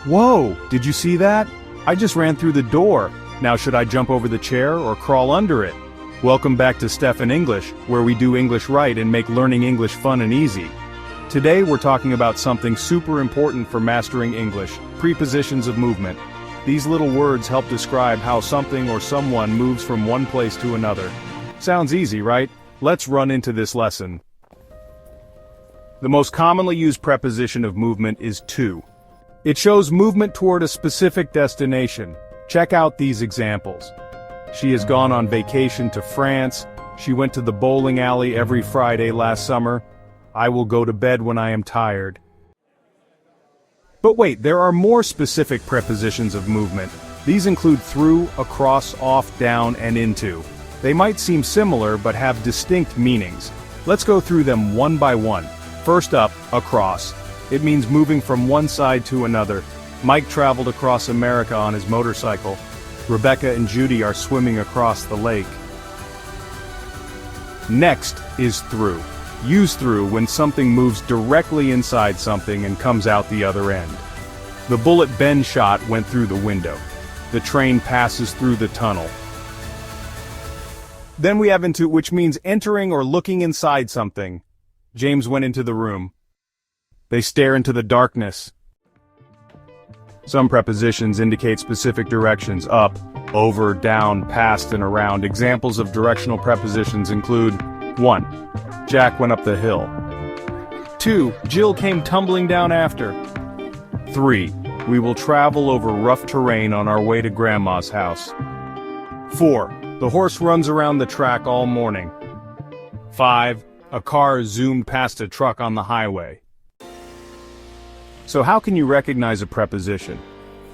Whoa, did you see that? I just ran through the door. Now should I jump over the chair or crawl under it? Welcome back to Stefan English, where we do English right and make learning English fun and easy. Today we're talking about something super important for mastering English, prepositions of movement. These little words help describe how something or someone moves from one place to another. Sounds easy, right? Let's run into this lesson. The most commonly used preposition of movement is to. It shows movement toward a specific destination. Check out these examples. She has gone on vacation to France. She went to the bowling alley every Friday last summer. I will go to bed when I am tired. But wait, there are more specific prepositions of movement. These include through, across, off, down, and into. They might seem similar but have distinct meanings. Let's go through them one by one. First up, across. It means moving from one side to another. Mike traveled across America on his motorcycle. Rebecca and Judy are swimming across the lake. Next is through. Use through when something moves directly inside something and comes out the other end. The bullet Ben shot went through the window. The train passes through the tunnel. Then we have into, which means entering or looking inside something. James went into the room. They stare into the darkness. Some prepositions indicate specific directions: up, over, down, past, and around. Examples of directional prepositions include 1. Jack went up the hill. 2. Jill came tumbling down after. 3. We will travel over rough terrain on our way to Grandma's house. 4. The horse runs around the track all morning. 5. A car zoomed past a truck on the highway. So how can you recognize a preposition?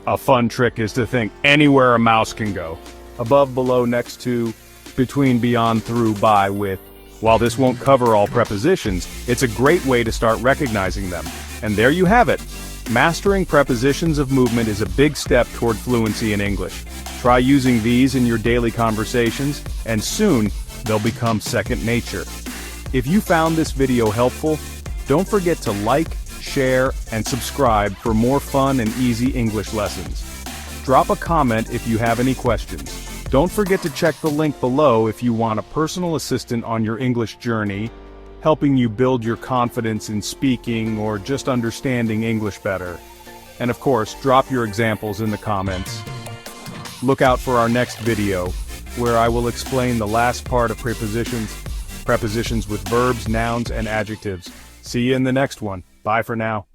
A fun trick is to think anywhere a mouse can go. Above, below, next to, between, beyond, through, by, with. While this won't cover all prepositions, it's a great way to start recognizing them. And there you have it. Mastering prepositions of movement is a big step toward fluency in English. Try using these in your daily conversations, and soon they'll become second nature. If you found this video helpful, don't forget to like, share, and subscribe for more fun and easy English lessons. Drop a comment if you have any questions. Don't forget to check the link below if you want a personal assistant on your English journey, helping you build your confidence in speaking or just understanding English better. And of course, drop your examples in the comments. Look out for our next video, where I will explain the last part of prepositions with verbs, nouns, and adjectives. See you in the next one. Bye for now.